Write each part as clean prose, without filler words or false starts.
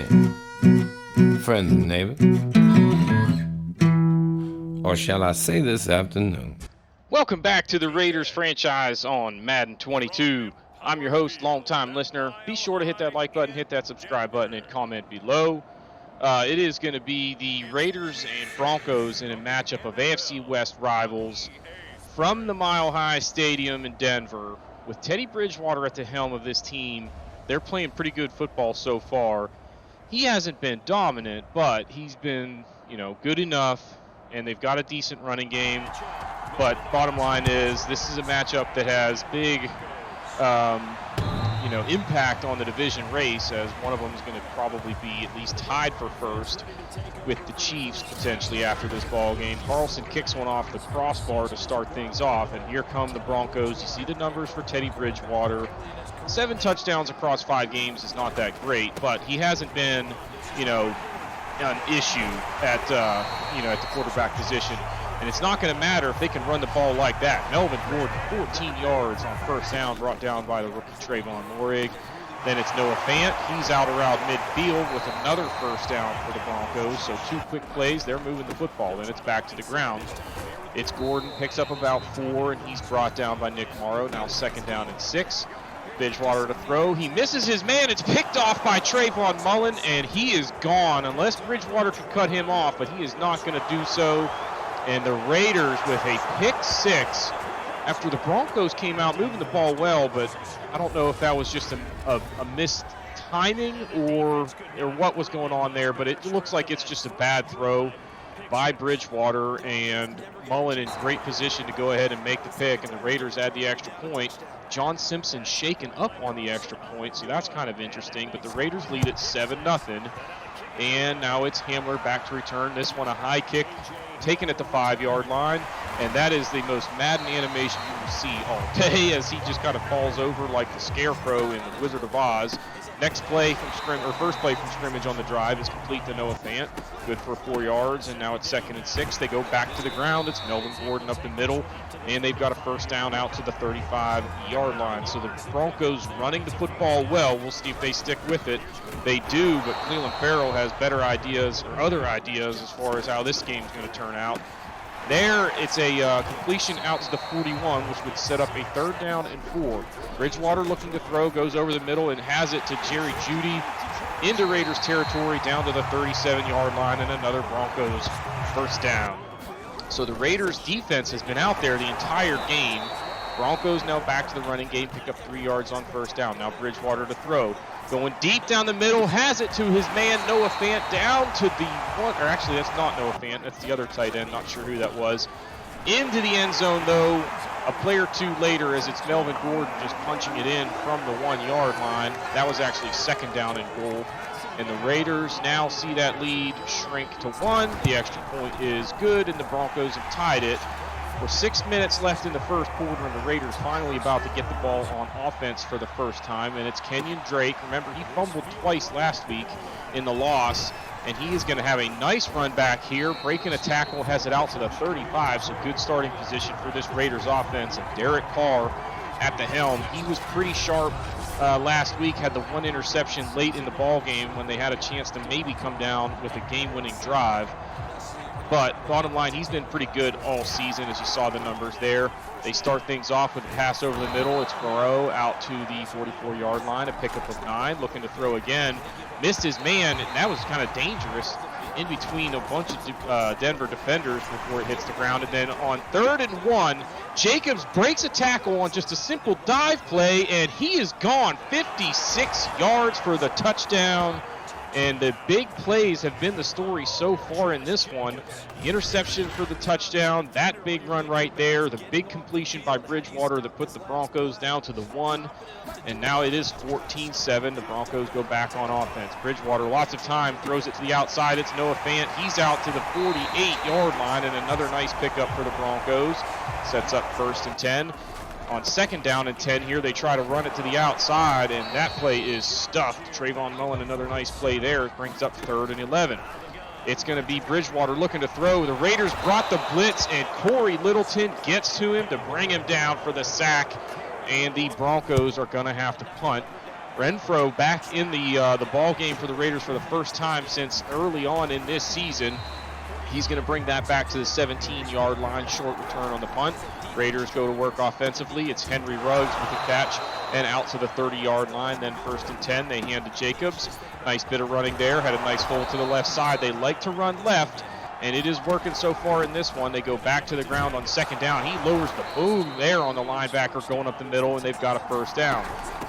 man, friends and neighbors, or shall I say this afternoon. Welcome back to the Raiders franchise on Madden 22. I'm your host, longtime listener. Be sure to hit that like button, hit that subscribe button, and comment below. It is going to be the Raiders and Broncos in a matchup of AFC West rivals from the Mile High Stadium in Denver. With Teddy Bridgewater at the helm of this team, they're playing pretty good football so far. He hasn't been dominant, but he's been, good enough, and they've got a decent running game. But bottom line is, this is a matchup that has big, impact on the division race, as one of them is going to probably be at least tied for first with the Chiefs potentially after this ball game. Carlson kicks one off the crossbar to start things off, and here come the Broncos. You see the numbers for Teddy Bridgewater. 7 touchdowns across 5 games is not that great, but he hasn't been, an issue at the quarterback position. And it's not going to matter if they can run the ball like that. Melvin Gordon, 14 yards on first down, brought down by the rookie Trevon Moehrig. Then it's Noah Fant. He's out around midfield with another first down for the Broncos. So 2 quick plays, they're moving the football. Then it's back to the ground. It's Gordon, picks up about 4, and he's brought down by Nick Morrow. Now 2nd down and 6. Bridgewater to throw. He misses his man. It's picked off by Trayvon Mullen, and he is gone unless Bridgewater can cut him off, but he is not going to do so. And the Raiders with a pick 6 after the Broncos came out moving the ball well, but I don't know if that was just a missed timing or what was going on there, but it looks like it's just a bad throw by Bridgewater, and Mullen in great position to go ahead and make the pick, and the Raiders add the extra point. John Simpson shaken up on the extra point, so that's kind of interesting, but the Raiders lead at 7-0. And now it's Hamler back to return. This one a high kick taken at the 5-yard line, and that is the most Madden animation you will see all day, as he just kind of falls over like the Scarecrow in the Wizard of Oz. Next play from first play from scrimmage on the drive is complete to Noah Fant, good for 4 yards, and now it's 2nd and 6. They go back to the ground. It's Melvin Gordon up the middle, and they've got a first down out to the 35-yard line. So the Broncos running the football well. We'll see if they stick with it. They do, but Cleveland Farrell has better ideas or other ideas as far as how this game's going to turn out. There, it's a completion out to the 41, which would set up a 3rd down and 4. Bridgewater looking to throw, goes over the middle and has it to Jerry Jeudy into Raiders territory down to the 37-yard line, and another Broncos first down. So the Raiders defense has been out there the entire game. Broncos now back to the running game, pick up 3 yards on first down. Now Bridgewater to throw. Going deep down the middle, has it to his man Noah Fant down to the one, or actually that's not Noah Fant, that's the other tight end, not sure who that was. Into the end zone though, a play or 2 later, as it's Melvin Gordon just punching it in from the 1-yard line. That was actually 2nd down and goal. And the Raiders now see that lead shrink to 1. The extra point is good, and the Broncos have tied it. With 6 minutes left in the first quarter, and the Raiders finally about to get the ball on offense for the first time, and it's Kenyon Drake. Remember, he fumbled twice last week in the loss, and he is going to have a nice run back here, breaking a tackle, has it out to the 35, so good starting position for this Raiders offense. And Derek Carr at the helm. He was pretty sharp last week, had the 1 interception late in the ball game when they had a chance to maybe come down with a game-winning drive. But bottom line, he's been pretty good all season, as you saw the numbers there. They start things off with a pass over the middle. It's Moreau out to the 44-yard line, a pickup of 9, looking to throw again. Missed his man, and that was kind of dangerous in between a bunch of Denver defenders before it hits the ground. And then on 3rd and 1, Jacobs breaks a tackle on just a simple dive play, and he is gone 56 yards for the touchdown. And the big plays have been the story so far in this one. The interception for the touchdown, that big run right there, the big completion by Bridgewater that put the Broncos down to the 1. And now it is 14-7. The Broncos go back on offense. Bridgewater, lots of time, throws it to the outside. It's Noah Fant. He's out to the 48-yard line, and another nice pickup for the Broncos. Sets up 1st and 10. On 2nd down and 10 here, they try to run it to the outside, and that play is stuffed. Trayvon Mullen, another nice play there. It brings up 3rd and 11. It's going to be Bridgewater looking to throw. The Raiders brought the blitz, and Corey Littleton gets to him to bring him down for the sack, and the Broncos are going to have to punt. Renfro back in the ball game for the Raiders for the first time since early on in this season. He's going to bring that back to the 17-yard line, short return on the punt. Raiders go to work offensively. It's Henry Ruggs with a catch and out to the 30-yard line. Then 1st and 10, they hand to Jacobs. Nice bit of running there. Had a nice hole to the left side. They like to run left, and it is working so far in this one. They go back to the ground on 2nd down. He lowers the boom there on the linebacker going up the middle, and they've got a 1st down.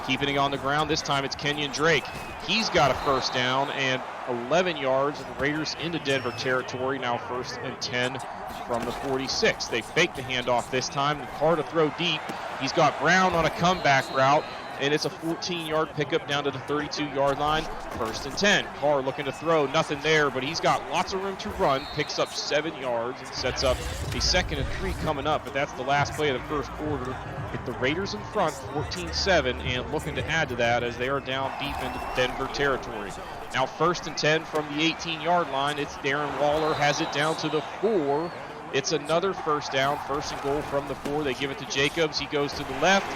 Keeping it on the ground, this time it's Kenyon Drake. He's got a 1st down and 11 yards, and the Raiders into Denver territory, now 1st and 10 from the 46. They fake the handoff this time. Carr to throw deep. He's got Brown on a comeback route, and it's a 14-yard pickup down to the 32-yard line. 1st and 10. Carr looking to throw, nothing there, but he's got lots of room to run. Picks up 7 yards and sets up a 2nd and 3 coming up, but that's the last play of the first quarter. With the Raiders in front, 14-7, and looking to add to that as they are down deep into Denver territory. Now 1st and 10 from the 18-yard line. It's Darren Waller, has it down to the 4. It's another 1st down, 1st and goal from the 4. They give it to Jacobs. He goes to the left,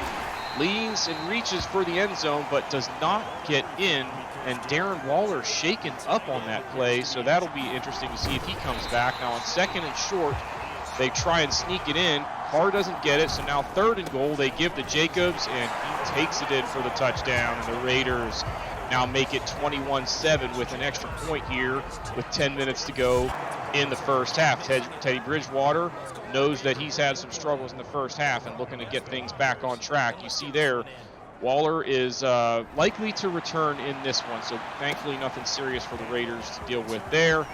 leans and reaches for the end zone, but does not get in. And Darren Waller shaken up on that play, so that'll be interesting to see if he comes back. Now on 2nd and short, they try and sneak it in. Carr doesn't get it, so now 3rd and goal. They give to Jacobs, and he takes it in for the touchdown. And the Raiders now make it 21-7 with an extra point here with 10 minutes to go in the first half. Teddy Bridgewater knows that he's had some struggles in the first half and looking to get things back on track. You see there, Waller is likely to return in this one, so thankfully nothing serious for the Raiders to deal with there.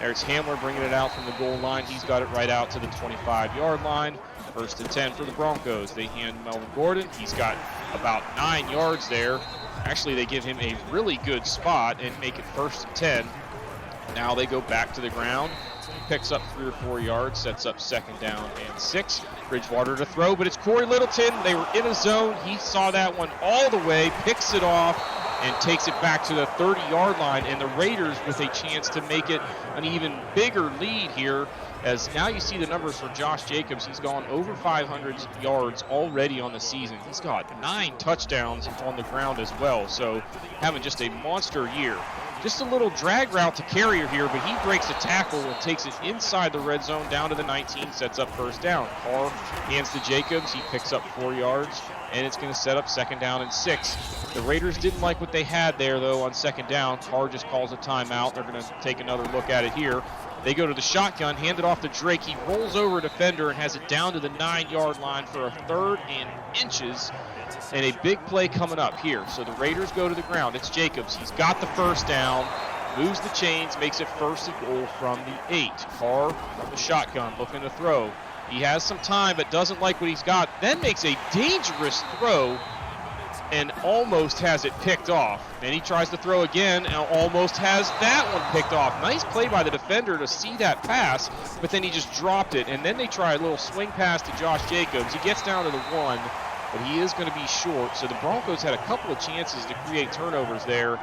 There's Hamler bringing it out from the goal line. He's got it right out to the 25-yard line. 1st and 10 for the Broncos. They hand Melvin Gordon. He's got about 9 yards there. Actually, they give him a really good spot and make it 1st and 10. Now they go back to the ground. He picks up 3 or 4 yards, sets up 2nd down and 6. Bridgewater to throw, but it's Corey Littleton. They were in a zone. He saw that one all the way, picks it off, and takes it back to the 30-yard line. And the Raiders with a chance to make it an even bigger lead here, as now you see the numbers for Josh Jacobs. He's gone over 500 yards already on the season. He's got 9 touchdowns on the ground as well, so having just a monster year. Just a little drag route to Carrier here, but he breaks a tackle and takes it inside the red zone down to the 19, sets up 1st down. Carr hands to Jacobs. He picks up 4 yards, and it's going to set up 2nd down and 6. The Raiders didn't like what they had there, though, on 2nd down. Carr just calls a timeout. They're going to take another look at it here. They go to the shotgun, hand it off to Drake. He rolls over a defender and has it down to the 9-yard line for a 3rd and inches. And a big play coming up here. So the Raiders go to the ground. It's Jacobs. He's got the 1st down, moves the chains, makes it 1st and goal from the 8. Carr from the shotgun looking to throw. He has some time but doesn't like what he's got. Then makes a dangerous throw and almost has it picked off. Then he tries to throw again and almost has that one picked off. Nice play by the defender to see that pass, but then he just dropped it. And then they try a little swing pass to Josh Jacobs. He gets down to the 1, but he is going to be short. So the Broncos had a couple of chances to create turnovers there.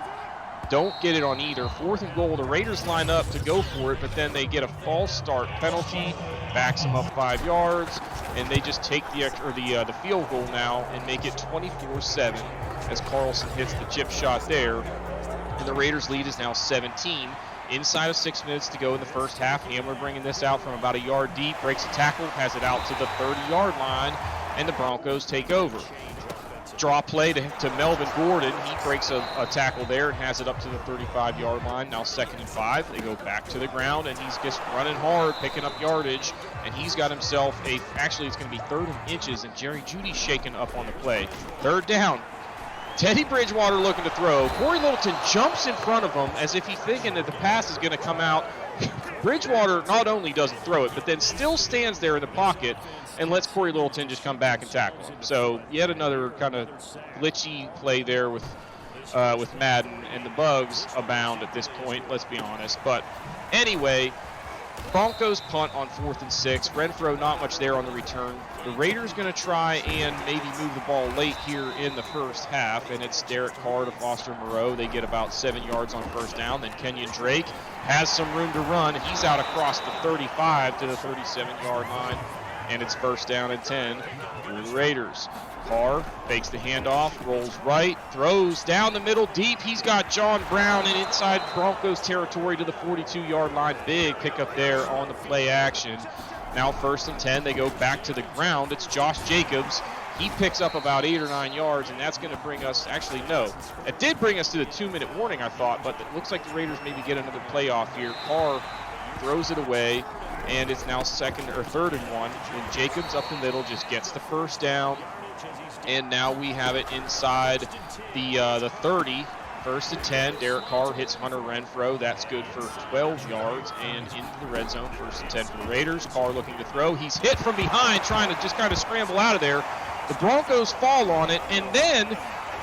Don't get it on either. 4th and goal. The Raiders line up to go for it, but then they get a false start penalty, backs them up 5 yards, and they just take the field goal now and make it 24-7 as Carlson hits the chip shot there. And the Raiders' lead is now 17. Inside of 6 minutes to go in the first half. Hamler bringing this out from about a yard deep, breaks a tackle, has it out to the 30-yard line, and the Broncos take over. Draw play to Melvin Gordon. He breaks a tackle there and has it up to the 35-yard line. Now 2nd and 5. They go back to the ground, and he's just running hard, picking up yardage, and he's got himself actually it's going to be 3rd and inches, and Jerry Jeudy's shaking up on the play. 3rd down. Teddy Bridgewater looking to throw. Corey Littleton jumps in front of him as if he's thinking that the pass is going to come out. Bridgewater not only doesn't throw it, but then still stands there in the pocket and lets Corey Littleton just come back and tackle him. So yet another kind of glitchy play there with Madden, and the bugs abound at this point, let's be honest. But anyway, Broncos punt on 4th and 6. Renfro not much there on the return. The Raiders going to try and maybe move the ball late here in the first half, and it's Derek Carr to Foster Moreau. They get about 7 yards on 1st down. Then Kenyon Drake has some room to run. He's out across the 35 to the 37-yard line. and it's first down and 10 for the Raiders. Carr fakes the handoff, rolls right, throws down the middle deep. He's got John Brown and inside Broncos territory to the 42-yard line. Big pickup there on the play action. Now first and 10, they go back to the ground. It's Josh Jacobs. He picks up about 8 or 9 yards, and that's going to bring us, actually no, it did bring us to the 2-minute warning, I thought, but it looks like the Raiders maybe get another playoff here. Carr throws it away, and it's now third and 1, and Jacobs up the middle just gets the first down, and now we have it inside the 30. First and 10, Derek Carr hits Hunter Renfrow. That's good for 12 yards and into the red zone. First and 10 for the Raiders. Carr looking to throw. He's hit from behind, trying to just kind of scramble out of there. The Broncos fall on it, and then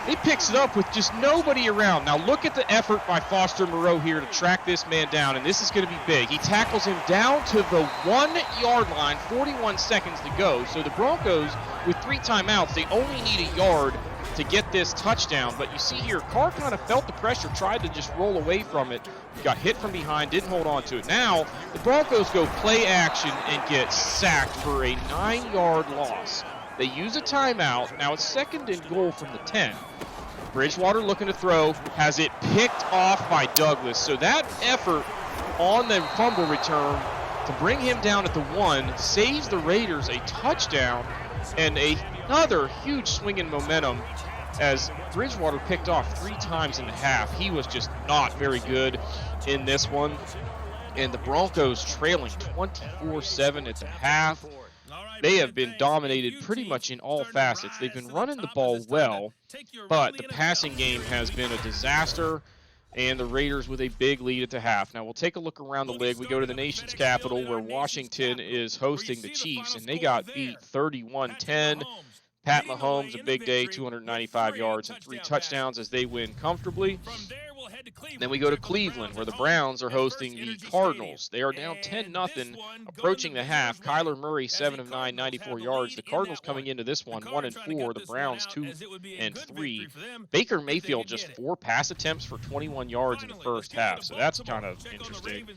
he picks it up with just nobody around. Now look at the effort by Foster Moreau here to track this man down, and this is going to be big. He tackles him down to the 1-yard line, 41 seconds to go. So the Broncos, with 3 timeouts, they only need a yard to get this touchdown. But you see here, Carr kind of felt the pressure, tried to just roll away from it, got hit from behind, didn't hold on to it. Now the Broncos go play action and get sacked for a 9-yard loss. They use a timeout. Now it's second and goal from the 10. Bridgewater looking to throw, has it picked off by Douglas. So that effort on the fumble return to bring him down at the 1 saves the Raiders a touchdown and another huge swing in momentum as Bridgewater picked off 3 times in the half. He was just not very good in this one. And the Broncos trailing 24-7 at the half. They have been dominated pretty much in all facets. They've been running the ball well, but the passing game has been a disaster, and the Raiders with a big lead at the half. Now we'll take a look around the league. We go to the nation's capital where Washington is hosting the Chiefs, and they got beat 31-10. Pat Mahomes, a big day, 295 yards and 3 touchdowns as they win comfortably. Then we go to Cleveland, where the Browns are hosting the Cardinals. They are down 10-0, approaching the half. Kyler Murray, 7 of 9, 94 yards. The Cardinals coming into this one, 1-4. The Browns, 2-3. Baker Mayfield, just 4 pass attempts for 21 yards in the first half, so that's kind of interesting.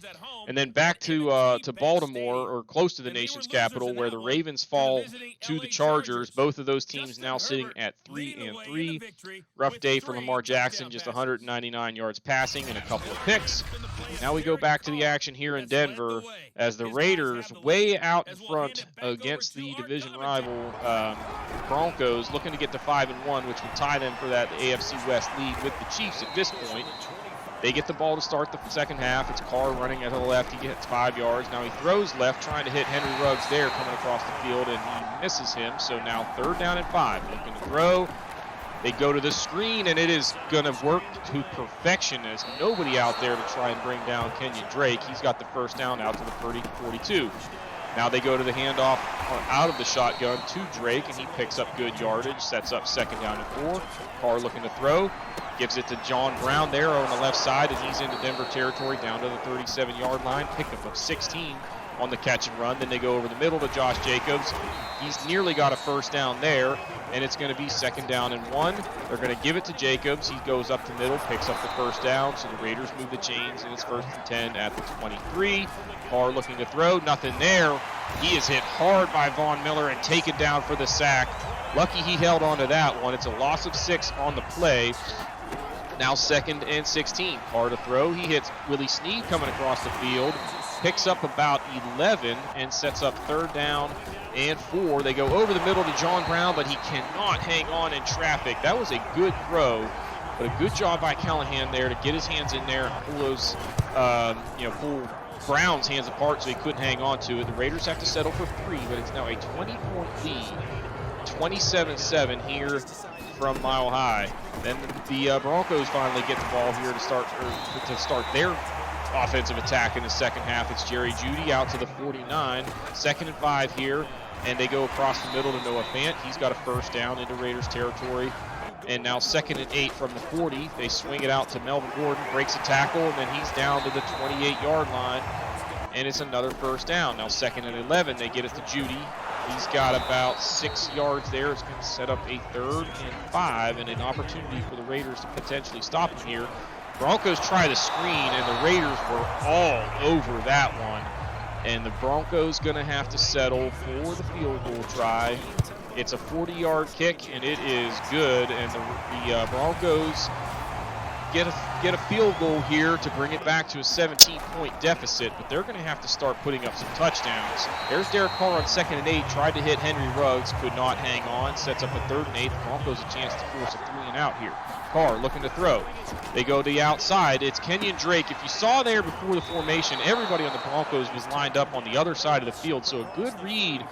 And then back to Baltimore, or close to the nation's capital, where the Ravens fall to the Chargers. Both of those teams now sitting at 3-3. Rough day for Lamar Jackson, just 199 yards passing and a couple of picks. Now we go back to the action here in Denver as the Raiders way out in front against the division rival Broncos, looking to get to 5-1, which would tie them for that AFC West lead with the Chiefs at this point. They get the ball to start the second half. It's Carr running to the left. He gets 5 yards. Now he throws left, trying to hit Henry Ruggs there coming across the field, and he misses him. So now 3rd down and 5. Looking to throw. They go to the screen, and it is going to work to perfection. There's nobody out there to try and bring down Kenyon Drake. He's got the first down out to the 30-42. Now they go to the handoff out of the shotgun to Drake, and he picks up good yardage, sets up 2nd down and 4. Carr looking to throw, gives it to John Brown there on the left side, and he's into Denver territory down to the 37-yard line. Pickup of 16 on the catch and run. Then they go over the middle to Josh Jacobs. He's nearly got a first down there, and it's going to be 2nd down and 1. They're going to give it to Jacobs. He goes up the middle, picks up the first down, so the Raiders move the chains, and it's 1st and 10 at the 23. Carr looking to throw, nothing there. He is hit hard by Von Miller and taken down for the sack. Lucky he held on to that one. It's a loss of 6 on the play. Now 2nd and 16. Carr to throw. He hits Willie Snead coming across the field. Picks up about 11 and sets up 3rd down and 4. They go over the middle to John Brown, but he cannot hang on in traffic. That was a good throw, but a good job by Callahan there to get his hands in there and pull those, pull Brown's hands apart so he couldn't hang on to it. The Raiders have to settle for 3, but it's now a 20-point lead, 27-7 here from Mile High. Then the Broncos finally get the ball here to start their offensive attack in the second half. It's Jerry Jeudy out to the 49. 2nd and 5 here, and they go across the middle to Noah Fant. He's got a first down into Raiders territory. And now 2nd and 8 from the 40. They swing it out to Melvin Gordon, breaks a tackle, and then he's down to the 28-yard line. And it's another first down. Now 2nd and 11, they get it to Jeudy. He's got about 6 yards there. It's going to set up a 3rd and 5 and an opportunity for the Raiders to potentially stop him here. Broncos try the screen, and the Raiders were all over that one. and the Broncos going to have to settle for the field goal try. It's a 40-yard kick, and it is good, and the Broncos get a field goal here to bring it back to a 17-point deficit, but they're going to have to start putting up some touchdowns. There's Derek Carr on 2nd and 8, tried to hit Henry Ruggs, could not hang on, sets up a 3rd and 8. The Broncos a chance to force a 3-and-out here. Carr looking to throw. They go to the outside. It's Kenyon Drake. If you saw there before the formation, everybody on the Broncos was lined up on the other side of the field, so a good read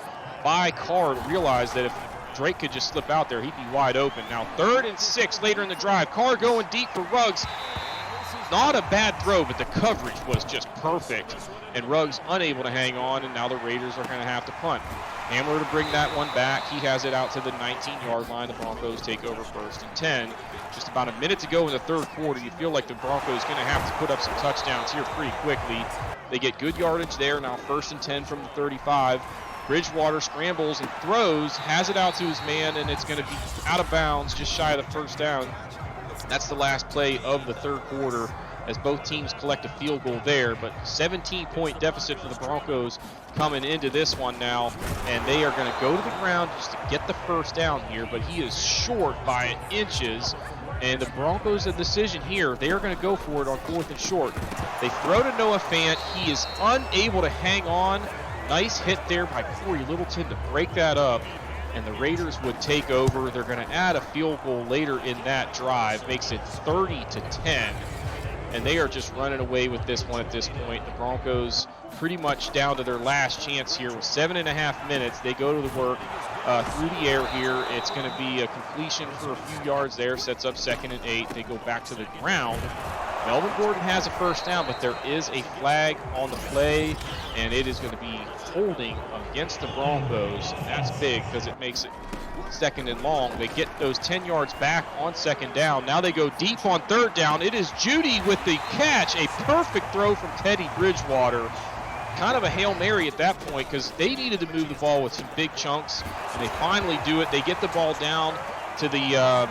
by Carr to realize that if Drake could just slip out there, he'd be wide open. Now 3rd and 6 later in the drive. Carr going deep for Ruggs. Not a bad throw, but the coverage was just perfect. And Ruggs unable to hang on, and now the Raiders are going to have to punt. Hamler to bring that one back. He has it out to the 19-yard line. The Broncos take over 1st and 10. Just about a minute to go in the 3rd quarter. You feel like the Broncos going to have to put up some touchdowns here pretty quickly. They get good yardage there. Now 1st and 10 from the 35. Bridgewater scrambles and throws, has it out to his man, and it's going to be out of bounds just shy of the 1st down. That's the last play of the 3rd quarter as both teams collect a field goal there, but 17-point deficit for the Broncos coming into this one now, and they are going to go to the ground just to get the 1st down here, but he is short by inches, and the Broncos, the decision here, they are going to go for it on 4th and short. They throw to Noah Fant. He is unable to hang on. Nice hit there by Corey Littleton to break that up, and the Raiders would take over. They're going to add a field goal later in that drive, makes it 30-10, and they are just running away with this one at this point. The Broncos pretty much down to their last chance here with 7.5 minutes. They go to the work through the air here. It's going to be a completion for a few yards there, sets up 2nd and 8. They go back to the ground. Melvin Gordon has a 1st down, but there is a flag on the play, and it is going to be holding against the Broncos. That's big because it makes it 2nd and long. They get those 10 yards back on 2nd down. Now they go deep on 3rd down. It is Judy with the catch. A perfect throw from Teddy Bridgewater. Kind of a Hail Mary at that point because they needed to move the ball with some big chunks, and they finally do it. They get the ball down to the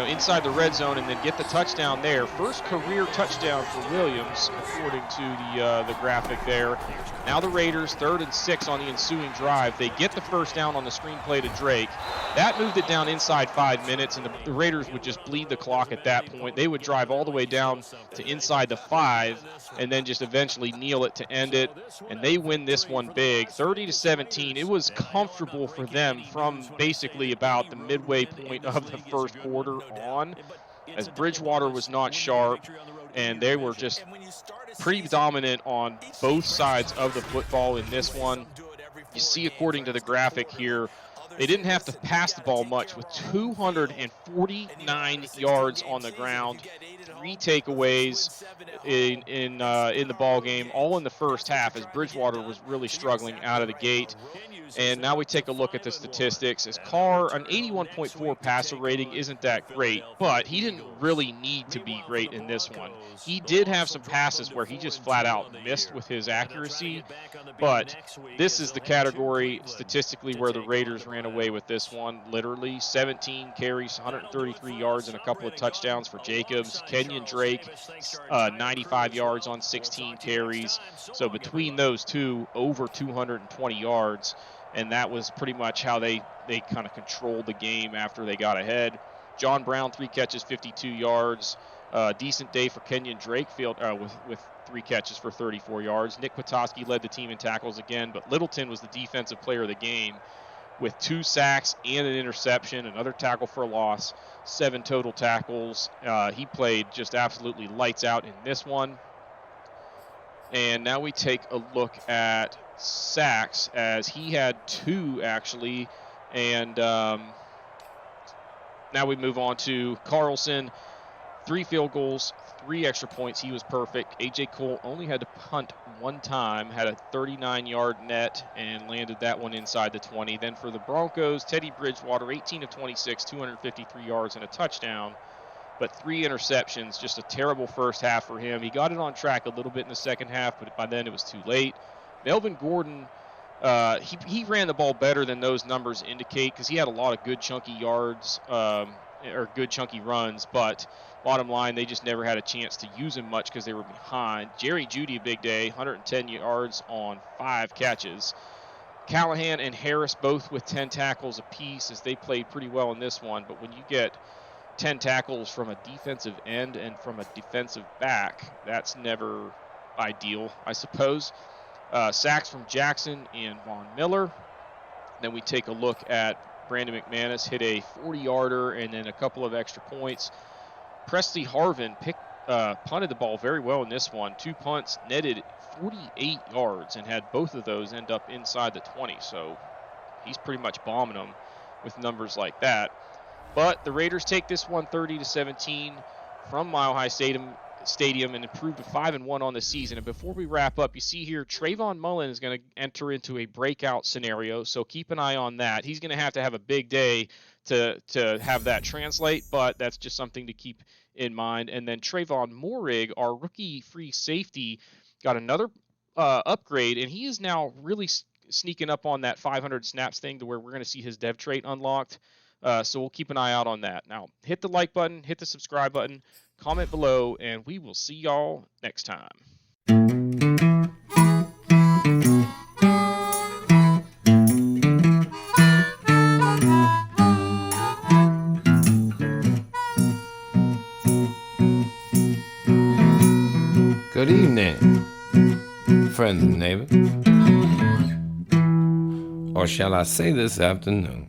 inside the red zone and then get the touchdown there. First career touchdown for Williams, according to the graphic there. Now the Raiders, 3rd and 6 on the ensuing drive. They get the 1st down on the screenplay to Drake. That moved it down inside 5 minutes, and the Raiders would just bleed the clock at that point. They would drive all the way down to inside the 5 and then just eventually kneel it to end it, and they win this one big, 30-17. It was comfortable for them from basically about the midway point of the 1st quarter on, as Bridgewater was not sharp, and they were just pretty dominant on both sides of the football in this one. You see, according to the graphic here, they didn't have to pass the ball much with 249 yards on the ground, 3 takeaways in the ball game, all in the 1st half, as Bridgewater was really struggling out of the gate. And now we take a look at the statistics. As Carr, an 81.4 passer rating isn't that great, but he didn't really need to be great in this one. He did have some passes where he just flat out missed with his accuracy, but this is the category statistically where the Raiders ran away with this one. Literally 17 carries, 133 yards, and a couple of touchdowns for Jacobs. Kenyon Drake, 95 yards on 16 carries. So between those two, over 220 yards. And that was pretty much how they kind of controlled the game after they got ahead. John Brown, 3 catches, 52 yards. Decent day for Kenyon Drake with 3 catches for 34 yards. Nick Kwiatkowski led the team in tackles again, but Littleton was the defensive player of the game with 2 sacks and an interception, another tackle for a loss, 7 total tackles. He played just absolutely lights out in this one. And now we take a look at sacks, as he had 2 actually, and now we move on to Carlson. 3 field goals, 3 extra points. He was perfect. A.J. Cole only had to punt 1 time, had a 39-yard net, and landed that one inside the 20. Then for the Broncos, Teddy Bridgewater, 18 of 26, 253 yards and a touchdown, but 3 interceptions. Just a terrible 1st half for him. He got it on track a little bit in the 2nd half, but by then it was too late. Melvin Gordon, he ran the ball better than those numbers indicate, because he had a lot of good chunky yards or good chunky runs, but bottom line, they just never had a chance to use him much because they were behind. Jerry Jeudy, a big day, 110 yards on 5 catches. Callahan and Harris both with 10 tackles apiece as they played pretty well in this one, but when you get 10 tackles from a defensive end and from a defensive back, that's never ideal, I suppose. Sacks from Jackson and Von Miller. Then we take a look at Brandon McManus, hit a 40-yarder and then a couple of extra points. Presley Harvin punted the ball very well in this one. 2 punts, netted 48 yards, and had both of those end up inside the 20. So he's pretty much bombing them with numbers like that. But the Raiders take this one 30-17 from Mile High Stadium and improve to 5-1 on the season. And before we wrap up, you see here Trayvon Mullen is going to enter into a breakout scenario, so keep an eye on that. He's going to have a big day to have that translate, but that's just something to keep in mind. And then Trevon Moehrig, our rookie free safety, got another upgrade, and he is now really sneaking up on that 500 snaps thing to where we're going to see his dev trait unlocked. So we'll keep an eye out on that. Now, hit the like button, hit the subscribe button, comment below, and we will see y'all next time. Good evening, friends and neighbor. Or shall I say this afternoon?